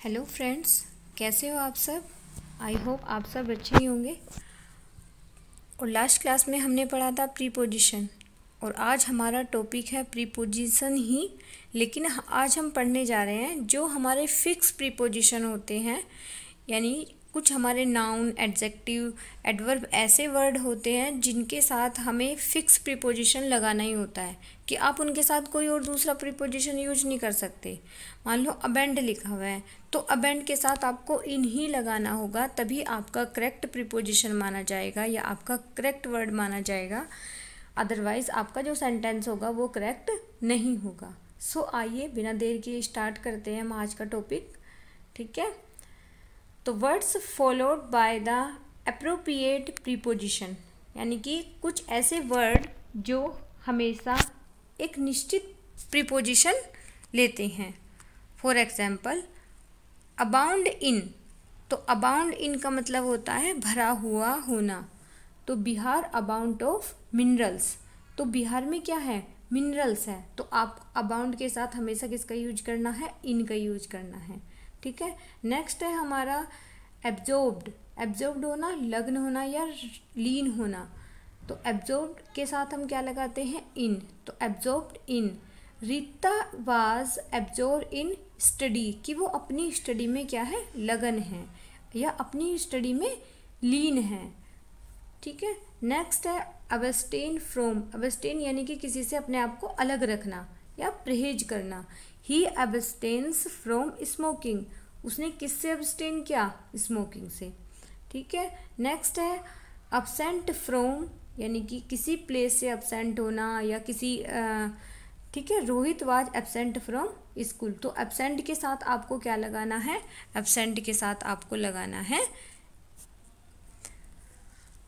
Hello friends, कैसे हो आप सब। आई होप आप सब अच्छे ही होंगे। और लास्ट क्लास में हमने पढ़ा था प्रीपोजिशन और आज हमारा टॉपिक है प्रीपोजिशन ही। लेकिन आज हम पढ़ने जा रहे हैं जो हमारे फिक्स प्रीपोजिशन होते हैं, यानी कुछ हमारे नाउन, एडजेक्टिव, एडवर्ब ऐसे वर्ड होते हैं जिनके साथ हमें फिक्स प्रीपोजिशन लगाना ही होता है कि आप उनके साथ कोई और दूसरा प्रीपोजिशन यूज नहीं कर सकते। मान लो अबेंड लिखा हुआ है तो अबेंड के साथ आपको इन ही लगाना होगा, तभी आपका करेक्ट प्रीपोजिशन माना जाएगा या आपका करेक्ट वर्ड माना जाएगा। अदरवाइज आपका जो सेंटेंस होगा वो करेक्ट नहीं होगा। सो आइए बिना देर किए स्टार्ट करते हैं हम आज का टॉपिक। ठीक है, तो words followed by the appropriate preposition, यानी कि कुछ ऐसे वर्ड जो हमेशा एक निश्चित प्रीपोजिशन लेते हैं। फॉर एग्जाम्पल अबाउंड इन, तो अबाउंड इन का मतलब होता है भरा हुआ होना। तो बिहार अबाउंड ऑफ मिनरल्स, तो बिहार में क्या है, मिनरल्स है। तो आप अबाउंड के साथ हमेशा किसका यूज करना है, इन का यूज करना है। ठीक है, नेक्स्ट है हमारा एब्जॉर्ब्ड। एब्जॉर्ब्ड होना, लग्न होना या लीन होना। तो एब्जॉर्ब्ड के साथ हम क्या लगाते हैं, इन। तो absorbed in. Rita was absorb in study, कि वो अपनी स्टडी में क्या है, लगन है या अपनी स्टडी में लीन है। ठीक है, नेक्स्ट है अबस्टेन फ्रॉम। अबस्टेन यानी कि किसी से अपने आप को अलग रखना या परहेज करना। ही अबस्टेन्स फ्रॉम स्मोकिंग, उसने किससे अबस्टेन किया, स्मोकिंग से। ठीक है, नेक्स्ट है अब्सेंट फ्रॉम, यानी कि किसी प्लेस से अब्सेंट होना या किसी ठीक है, Rohit was absent from school. तो एब्सेंट के साथ आपको क्या लगाना है, एब्सेंट के साथ आपको लगाना है,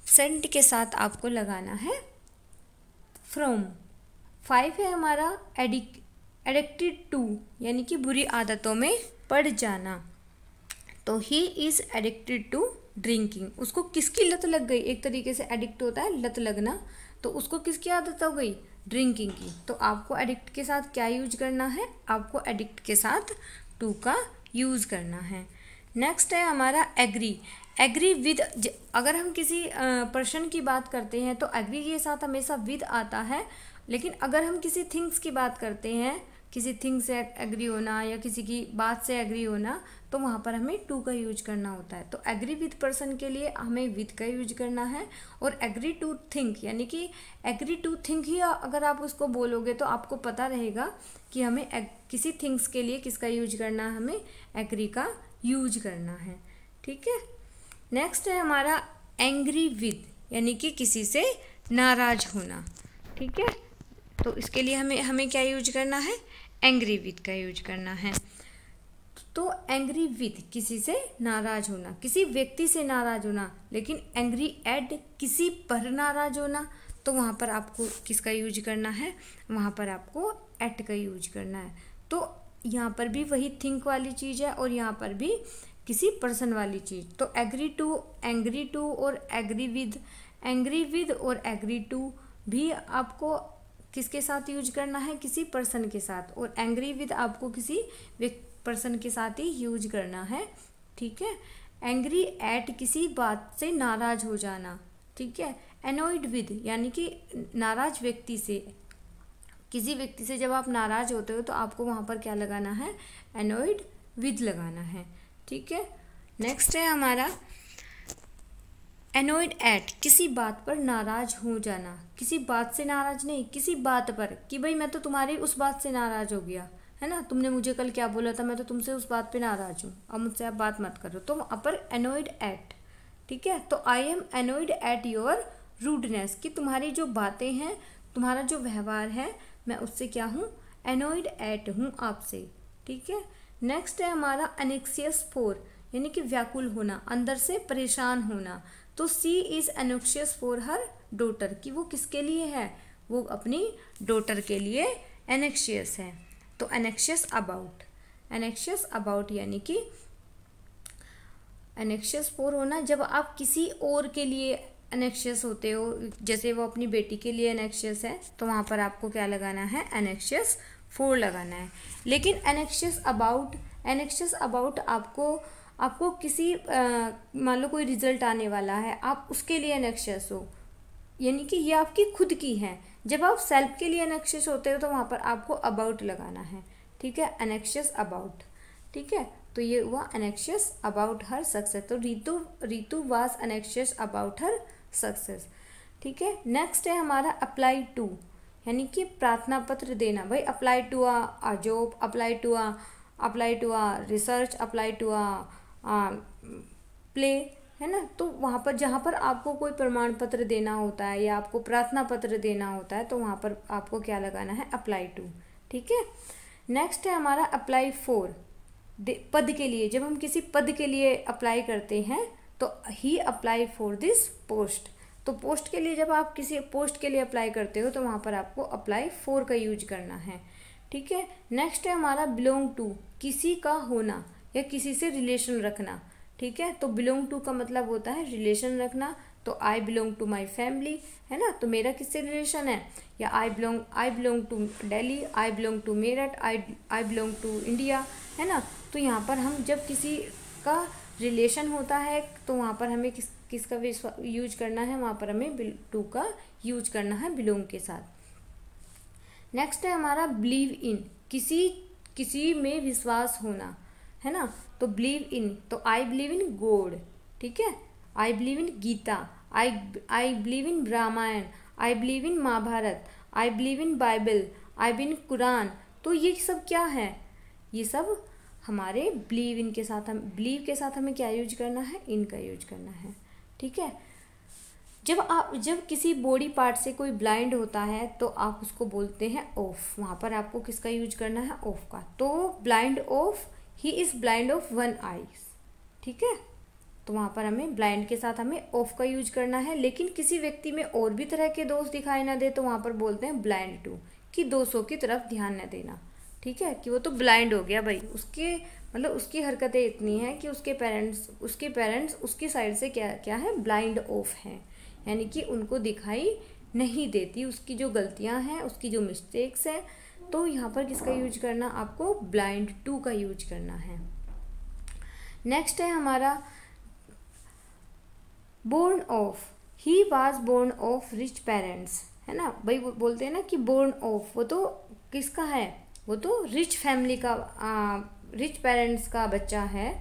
एब्सेंट के साथ आपको लगाना है फ्रॉम। 5 है हमारा एडिक्टेड टू, यानी कि बुरी आदतों में पड़ जाना। तो he is addicted to drinking, उसको किसकी लत लग गई। एक तरीके से एडिक्ट होता है लत लगना, तो उसको किसकी आदत हो गई, ड्रिंकिंग की। तो आपको एडिक्ट के साथ क्या यूज करना है, आपको एडिक्ट के साथ टू का यूज करना है। नेक्स्ट है हमारा एग्री। एग्री विद, अगर हम किसी पर्सन की बात करते हैं तो एग्री के साथ हमेशा विद आता है। लेकिन अगर हम किसी थिंग्स की बात करते हैं, किसी थिंग से एग्री होना या किसी की बात से एग्री होना, तो वहाँ पर हमें टू का यूज करना होता है। तो एग्री विद पर्सन के लिए हमें विद का यूज करना है। और एग्री टू थिंक, यानी कि एग्री टू थिंक ही अगर आप उसको बोलोगे तो आपको पता रहेगा कि हमें किसी थिंग्स के लिए किसका यूज करना है, हमें एग्री का यूज करना है। ठीक है, नेक्स्ट है हमारा एंग्री विद, यानी कि किसी से नाराज होना। ठीक है, तो इसके लिए हमें क्या यूज करना है, एंग्री विद का यूज करना है। तो एंग्री विद किसी से नाराज होना, किसी व्यक्ति से नाराज होना। लेकिन एंग्री एट किसी पर नाराज होना, तो वहाँ पर आपको किसका यूज करना है, वहाँ पर आपको एट का यूज करना है। तो यहाँ पर भी वही थिंक वाली चीज़ है और यहाँ पर भी किसी पर्सन वाली चीज़। तो एग्री टू और एंग्री विद और एग्री टू भी आपको किसके साथ यूज करना है, किसी पर्सन के साथ। और एंग्री विद आपको किसी पर्सन के साथ ही यूज करना है। ठीक है, एंग्री एट किसी बात से नाराज हो जाना। ठीक है, एनॉयड विद, यानी कि नाराज व्यक्ति से, किसी व्यक्ति से जब आप नाराज होते हो तो आपको वहाँ पर क्या लगाना है, एनॉयड विद लगाना है। ठीक है, नेक्स्ट है हमारा एनॉयड एट, किसी बात पर नाराज हो जाना। किसी बात से नाराज नहीं, किसी बात पर, कि भाई मैं तो तुम्हारी उस बात से नाराज हो गया है ना, तुमने मुझे कल क्या बोला था, मैं तो तुमसे उस बात पे नाराज हूँ, अब मुझसे आप बात मत करो। तो वहाँ पर एनॉयड एट। ठीक है, तो I am annoyed at your rudeness, कि तुम्हारी जो बातें हैं, तुम्हारा जो व्यवहार है, मैं उससे क्या हूँ, एनॉयड एट हूँ आपसे। ठीक है, नेक्स्ट है हमारा एनेक्सियस फॉर, यानी कि व्याकुल होना, अंदर से परेशान होना। तो सी इज़ एनोक्शियस फॉर हर डॉटर, कि वो किसके लिए है, वो अपनी डॉटर के लिए एनेक्शियस है। तो एनेक्शियस अबाउट यानी कि एनेक्शियस फॉर होना, जब आप किसी और के लिए एनेक्शियस होते हो, जैसे वो अपनी बेटी के लिए एनेक्शियस है, तो वहाँ पर आपको क्या लगाना है, एनेक्शियस फोर लगाना है। लेकिन एनेक्शियस अबाउट आपको किसी मान लो कोई रिजल्ट आने वाला है, आप उसके लिए एनेक्शियस हो, यानी कि ये आपकी खुद की है। जब आप सेल्फ के लिए एनेक्शियस होते हो तो वहाँ पर आपको अबाउट लगाना है, ठीक है, एनेक्शियस अबाउट, ठीक है। तो ये हुआ एनेक्शियस अबाउट हर सक्सेस। तो Ritu was anxious about her success, ठीक है। नेक्स्ट है हमारा अप्लाई टू, यानी कि प्रार्थना पत्र देना। भाई apply to a job, apply to a research, apply to a play, है ना। तो वहाँ पर जहाँ पर आपको कोई प्रमाण पत्र देना होता है या आपको प्रार्थना पत्र देना होता है तो वहाँ पर आपको क्या लगाना है, अप्लाई टू, ठीक है। नेक्स्ट है हमारा अप्लाई फॉर, पद के लिए। जब हम किसी पद के लिए अप्लाई करते हैं तो ही अप्लाई फॉर दिस पोस्ट। तो पोस्ट के लिए जब आप किसी पोस्ट के लिए अप्लाई करते हो तो वहाँ पर आपको अप्लाई फॉर का यूज करना है, ठीक है। नेक्स्ट है हमारा बिलोंग टू, किसी का होना या किसी से रिलेशन रखना, ठीक है। तो बिलोंग टू का मतलब होता है रिलेशन रखना। तो I belong to my family, है ना, तो मेरा किससे रिलेशन है, या I belong to Delhi, I belong to Meerut, I belong to India, है ना। तो यहाँ पर हम जब किसी का रिलेशन होता है तो वहाँ पर हमें किसका यूज करना है, वहाँ पर हमें टू का यूज करना है बिलोंग के साथ। नेक्स्ट है हमारा बिलीव इन, किसी में विश्वास होना, है ना। तो बिलीव इन, तो आई बिलीव इन गॉड, ठीक है, I believe in Gita, I believe in Ramayana, I believe in Mahabharata, I believe in Bible, I believe in Quran. तो ये सब क्या है, ये सब हमारे बिलीव के साथ हमें क्या यूज करना है, इन का यूज करना है, ठीक है। जब किसी बॉडी पार्ट से कोई ब्लाइंड होता है तो आप उसको बोलते हैं ऑफ, वहाँ पर आपको किसका यूज करना है, ऑफ का। तो blind of, he is blind of one eyes, ठीक है। तो वहाँ पर हमें ब्लाइंड के साथ हमें ऑफ का यूज करना है। लेकिन किसी व्यक्ति में और भी तरह के दोष दिखाई ना दे तो वहाँ पर बोलते हैं ब्लाइंड टू, कि दोषों की तरफ ध्यान न देना, ठीक है, कि वो तो ब्लाइंड हो गया भाई, उसके मतलब उसकी हरकतें इतनी हैं कि उसके पेरेंट्स उसकी साइड से क्या है, ब्लाइंड ऑफ हैं, यानी कि उनको दिखाई नहीं देती उसकी जो गलतियां हैं, उसकी जो मिस्टेक्स हैं। तो यहाँ पर किसका यूज करना, आपको ब्लाइंड टू का यूज करना है। नेक्स्ट है हमारा born of, he was born of rich parents, है ना। भाई वो बोलते हैं ना कि बोर्न ऑफ, वो तो किसका है, वो तो रिच फैमिली का, रिच पेरेंट्स का बच्चा है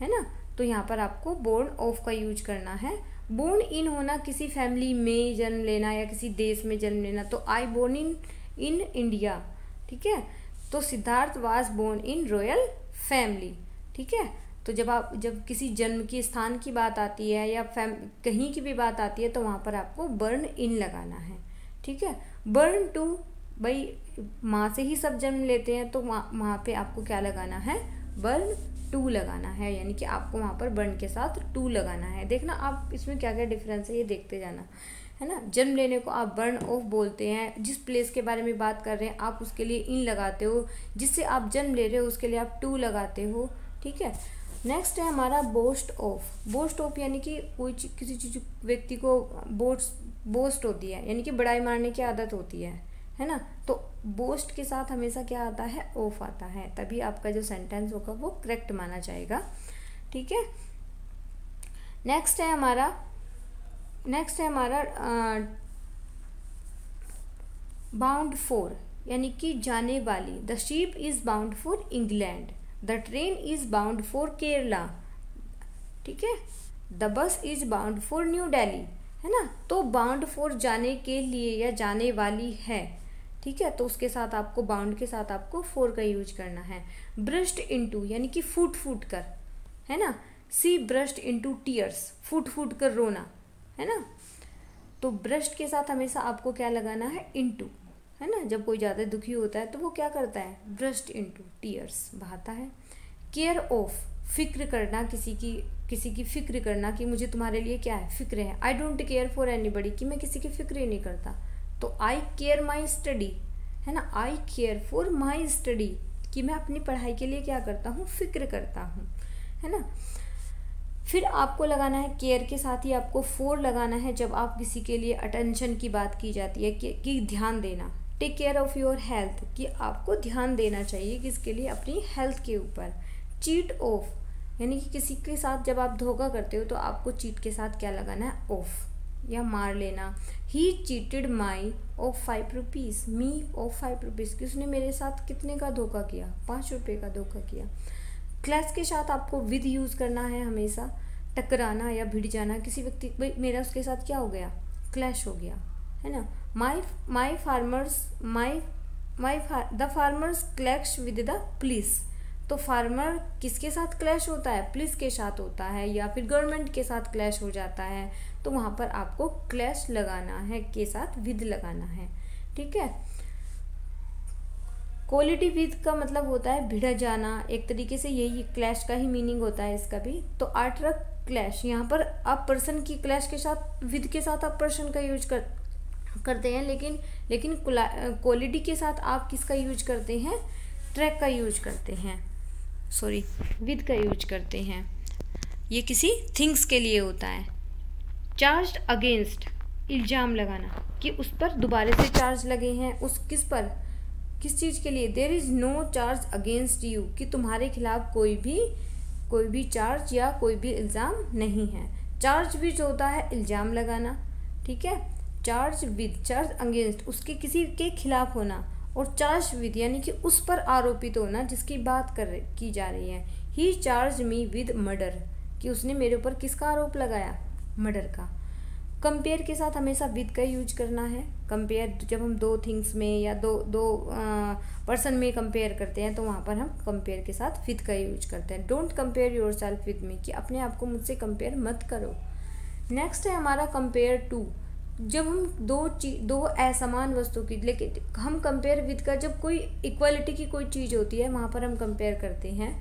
ना। तो यहाँ पर आपको बोर्न ऑफ का यूज करना है। बोर्न इन होना, किसी फैमिली में जन्म लेना या किसी देश में जन्म लेना। तो आई बोर्न इन इंडिया, ठीक है। तो Siddharth was born in royal family, ठीक है। तो जब किसी जन्म की स्थान की बात आती है या कहीं की भी बात आती है तो वहाँ पर आपको बर्न इन लगाना है, ठीक है। बर्न टू, भाई माँ से ही सब जन्म लेते हैं तो वहाँ पे आपको क्या लगाना है, बर्न टू लगाना है, यानी कि आपको वहाँ पर बर्न के साथ टू लगाना है। देखना आप इसमें क्या क्या डिफरेंस है ये देखते जाना, है ना। जन्म लेने को आप बर्न ऑफ बोलते हैं, जिस प्लेस के बारे में बात कर रहे हैं आप उसके लिए इन लगाते हो, जिससे आप जन्म ले रहे हो उसके लिए आप टू लगाते हो, ठीक है। नेक्स्ट है हमारा बोस्ट ऑफ, यानी कि किसी चीज व्यक्ति को बोस्ट होती है, यानी कि बड़ाई मारने की आदत होती है ना। तो बोस्ट के साथ हमेशा क्या आता है, ऑफ आता है, तभी आपका जो सेंटेंस होगा वो करेक्ट माना जाएगा, ठीक है। नेक्स्ट है हमारा बाउंड फॉर, यानी कि जाने वाली। The ship is bound for England, the train is bound for Kerala, ठीक है। The bus is bound for new Delhi, है ना। तो बाउंड फॉर जाने के लिए या जाने वाली है, ठीक है। तो उसके साथ आपको बाउंड के साथ आपको फॉर का यूज करना है। ब्रस्ट इनटू, यानी कि फूट कर, है ना। सी ब्रस्ट इनटू टीयर्स, फूट कर रोना, है ना। तो ब्रस्ट के साथ हमेशा आपको क्या लगाना है, इनटू, है ना। जब कोई ज़्यादा दुखी होता है तो वो क्या करता है, ब्रस्ट इनटू टीयर्स बहाता है। केयर ऑफ, फिक्र करना, किसी की फिक्र करना कि मुझे तुम्हारे लिए क्या है, फिक्र है। I don't care for anybody, कि मैं किसी की फिक्र ही नहीं करता। तो आई केयर माई स्टडी, है ना। आई केयर फॉर माई स्टडी, कि मैं अपनी पढ़ाई के लिए क्या करता हूँ, फिक्र करता हूँ, है ना। फिर आपको लगाना है केयर के साथ ही आपको फॉर लगाना है जब आप किसी के लिए अटेंशन की बात की जाती है कि ध्यान देना, take care of your health, कि आपको ध्यान देना चाहिए किसके लिए, अपनी हेल्थ के ऊपर। चीट ऑफ, यानी कि किसी के साथ जब आप धोखा करते हो तो आपको चीट के साथ क्या लगाना है, ऑफ या मार लेना। ही cheated my of 5 rupees, me of 5 rupees, कि उसने मेरे साथ कितने का धोखा किया, 5 रुपये का धोखा किया। क्लैश के साथ आपको विद यूज़ करना है हमेशा। टकराना या भिड़ जाना, किसी व्यक्ति, भाई मेरा उसके साथ क्या हो गया, क्लैश हो गया, है ना। The farmers clash with the police, तो फार्मर किसके साथ क्लैश होता है, पुलिस के साथ होता है, या फिर गवर्नमेंट के साथ क्लैश हो जाता है, तो वहाँ पर आपको क्लैश लगाना है, के साथ विद लगाना है, ठीक है। कोलिडी विद का मतलब होता है भिड़ जाना, एक तरीके से यही क्लैश का ही मीनिंग होता है इसका भी। तो आर्टरक क्लैश, यहाँ पर आप पर्सन की क्लैश के साथ, विद के साथ आप पर्सन का यूज करते हैं, लेकिन कोलिडी के साथ आप किसका यूज करते हैं, ट्रैक का यूज करते हैं, सॉरी विद का यूज करते हैं। ये किसी थिंग्स के लिए होता है। चार्ज अगेंस्ट, इल्ज़ाम लगाना, कि उस पर दोबारा से चार्ज लगे हैं, उस किस पर, किस चीज़ के लिए। There is no charge against you, कि तुम्हारे खिलाफ कोई भी चार्ज या कोई भी इल्ज़ाम नहीं है। चार्ज विद होता है इल्ज़ाम लगाना, ठीक है। चार्ज विद, चार्ज अगेंस्ट, उसके किसी के खिलाफ होना, और चार्ज विद यानी कि उस पर आरोपित होना जिसकी बात की जा रही है। ही चार्ज मी विद मर्डर, कि उसने मेरे ऊपर किसका आरोप लगाया, मर्डर का। कंपेयर के साथ हमेशा विद का यूज करना है। कंपेयर जब हम दो थिंग्स में या दो पर्सन में कंपेयर करते हैं तो वहाँ पर हम कंपेयर के साथ विद का यूज करते हैं। Don't compare your self with me, कि अपने आप को मुझसे कंपेयर मत करो। नेक्स्ट है हमारा कंपेयर टू, जब हम दो असमान वस्तु की, लेकिन हम कंपेयर विद का, जब कोई इक्वालिटी की कोई चीज़ होती है वहाँ पर हम कंपेयर करते हैं,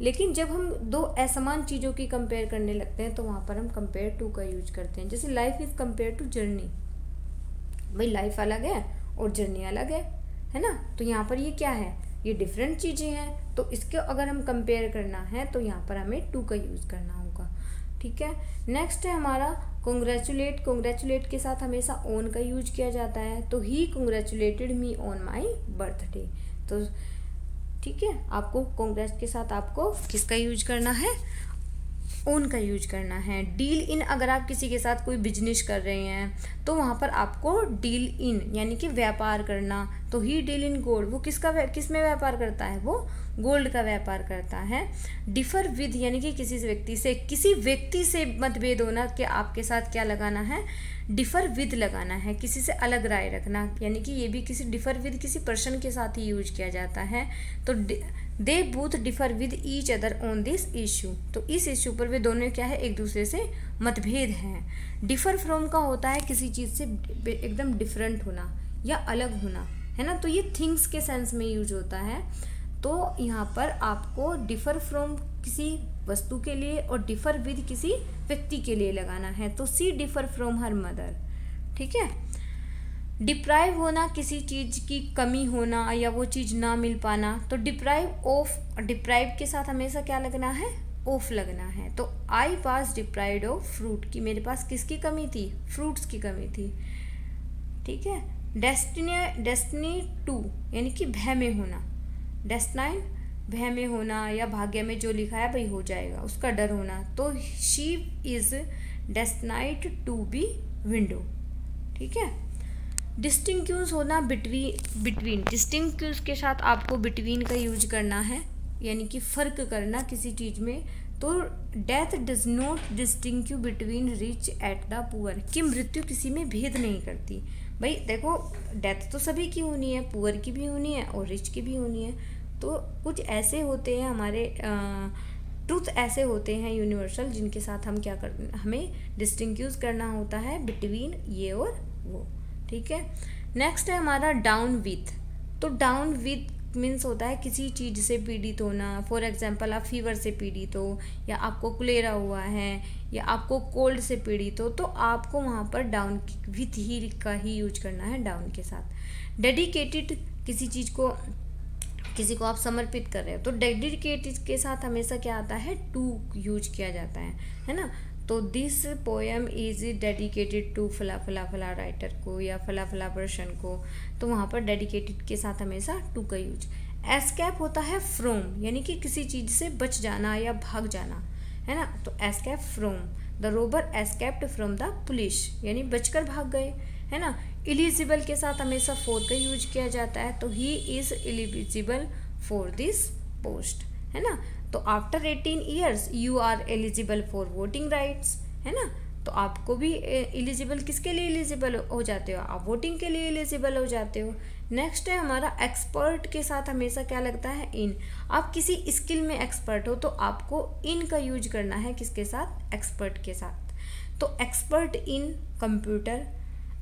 लेकिन जब हम दो असमान चीज़ों की कंपेयर करने लगते हैं तो वहाँ पर हम कंपेयर टू का यूज करते हैं। जैसे life is compare to journey, भाई लाइफ अलग है और जर्नी अलग है ना। तो यहाँ पर ये क्या है, ये डिफरेंट चीज़ें हैं, तो इसके अगर हम कंपेयर करना है तो यहाँ पर हमें टू का यूज़ करना होगा, ठीक है। नेक्स्ट है हमारा कॉन्ग्रेचुलेट। कॉन्ग्रेचुलेट के साथ हमेशा ऑन का यूज किया जाता है, तो he congratulated me on my birthday. तो ठीक है, आपको कॉन्ग्रेट के साथ आपको किसका यूज करना है, ओन का यूज करना है। डील इन, अगर आप किसी के साथ कोई बिजनेस कर रहे हैं तो वहाँ पर आपको डील इन यानी कि व्यापार करना। तो ही डील इन गोल्ड, वो किस में व्यापार करता है, वो गोल्ड का व्यापार करता है। डिफर विद यानी कि किसी व्यक्ति से मतभेद होना, कि आपके साथ क्या लगाना है, डिफर विद लगाना है, किसी से अलग राय रखना, यानी कि ये भी डिफर विद किसी पर्सन के साथ ही यूज किया जाता है। तो they both differ with each other on this issue, तो इस इशू पर वे दोनों क्या है, एक दूसरे से मतभेद हैं। डिफर फ्रॉम का होता है किसी चीज़ से एकदम डिफरेंट होना या अलग होना, है ना। तो ये थिंग्स के सेंस में यूज होता है। तो यहाँ पर आपको डिफर फ्रॉम किसी वस्तु के लिए और डिफर विद किसी व्यक्ति के लिए लगाना है। तो सी डिफर फ्रॉम हर मदर, ठीक है। डिप्राइव होना, किसी चीज़ की कमी होना या वो चीज़ ना मिल पाना। तो डिप्राइव ऑफ, डिप्राइव के साथ हमेशा क्या लगना है, ऑफ लगना है। तो I was deprived of fruit, की मेरे पास किसकी कमी थी, फ्रूट्स की कमी थी, ठीक है। डेस्टिनी टू यानी कि भय में होना, डेस्टाइन भय में होना या भाग्य में जो लिखा है भाई हो जाएगा, उसका डर होना। तो she is destined to be widow, ठीक है। डिस्टिंक्यूज होना, बिटवीन, डिस्टिंक्यूज के साथ आपको बिटवीन का यूज करना है, यानी कि फ़र्क करना किसी चीज़ में। तो death does not distinguish between rich and the poor, कि मृत्यु किसी में भेद नहीं करती। भाई देखो, डेथ तो सभी की होनी है, पुअर की भी होनी है और रिच की भी होनी है। तो कुछ ऐसे होते हैं हमारे ट्रूथ ऐसे होते हैं यूनिवर्सल, जिनके साथ हम क्या हमें डिस्टिंक्यूज करना होता है बिटवीन ये और वो, ठीक है। नेक्स्ट है हमारा डाउन विथ। तो डाउन विथ मीन्स होता है किसी चीज़ से पीड़ित होना। फॉर एग्जांपल आप फीवर से पीड़ित हो, या आपको कुलेरा हुआ है, या आपको कोल्ड से पीड़ित हो, तो आपको वहाँ पर डाउन विथ ही का ही यूज करना है, डाउन के साथ। डेडिकेटेड, किसी चीज़ को, किसी को आप समर्पित कर रहे हो, तो डेडिकेटेड के साथ हमेशा क्या आता है, टू यूज किया जाता है ना। तो this poem is dedicated to फला फला फला राइटर को या फला फला पर्सन को, तो वहाँ पर डेडिकेटेड के साथ हमेशा टू का यूज। एस्केप होता है फ्रॉम, यानी कि किसी चीज़ से बच जाना या भाग जाना, है ना। तो escape from, the Rober escaped from the police, यानी बचकर भाग गए, है ना। एलिजिबल के साथ हमेशा फॉर का यूज किया जाता है, तो he is eligible for this post, है ना। तो after 18 years you are eligible for voting rights, है ना। तो आपको भी एलिजिबल किसके लिए एलिजिबल हो जाते हो, आप वोटिंग के लिए एलिजिबल हो जाते हो। नेक्स्ट है हमारा एक्सपर्ट के साथ हमेशा क्या लगता है, इन। आप किसी स्किल में एक्सपर्ट हो तो आपको इन का यूज करना है, किसके साथ, एक्सपर्ट के साथ। तो expert in computer,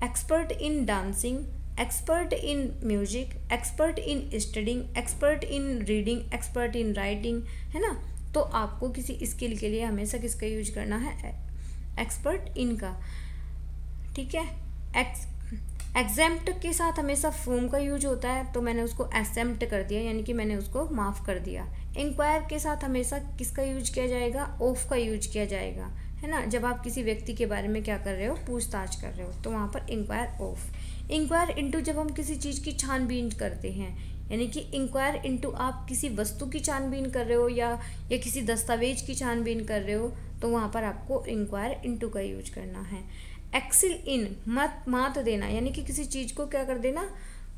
expert in dancing, expert in music, expert in studying, expert in reading, expert in writing, है ना। तो आपको किसी स्किल के लिए हमेशा किसका यूज करना है, एक्सपर्ट इन का, ठीक है। एग्जेम्प्ट के साथ हमेशा फ्रॉम का यूज होता है, तो मैंने उसको एसेम्प्ट कर दिया, यानी कि मैंने उसको माफ़ कर दिया। इंक्वायर के साथ हमेशा किसका यूज किया जाएगा, ऑफ का यूज किया जाएगा, है ना। जब आप किसी व्यक्ति के बारे में क्या कर रहे हो, पूछताछ कर रहे हो, तो वहाँ पर इंक्वायर ऑफ। इंक्वायर इनटू जब हम किसी चीज़ की छानबीन करते हैं, यानी कि इंक्वायर इनटू आप किसी वस्तु की छानबीन कर रहे हो या किसी दस्तावेज की छानबीन कर रहे हो, तो वहाँ पर आपको इंक्वायर इनटू का यूज करना है। एक्सिल इन, मात देना, यानी कि किसी चीज़ को क्या कर देना,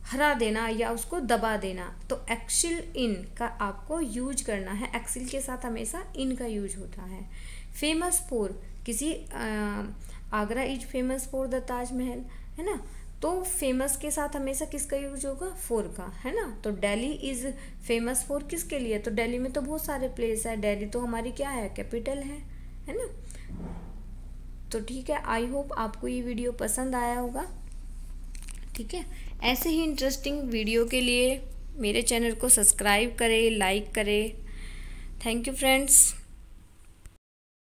हरा देना या उसको दबा देना, तो एक्सिल इन का आपको यूज करना है। एक्सिल के साथ हमेशा इन का यूज होता है। फेमस फॉर, किसी Agra is famous for the Taj Mahal, है ना। तो फेमस के साथ हमेशा किसका यूज होगा, फॉर का, है ना। तो दिल्ली इज फेमस फॉर किसके लिए, तो दिल्ली में तो बहुत सारे प्लेस है, दिल्ली तो हमारी क्या है, कैपिटल है ना। तो ठीक है, आई होप आपको ये वीडियो पसंद आया होगा, ठीक है। ऐसे ही इंटरेस्टिंग वीडियो के लिए मेरे चैनल को सब्सक्राइब करें, लाइक करें। Thank you friends.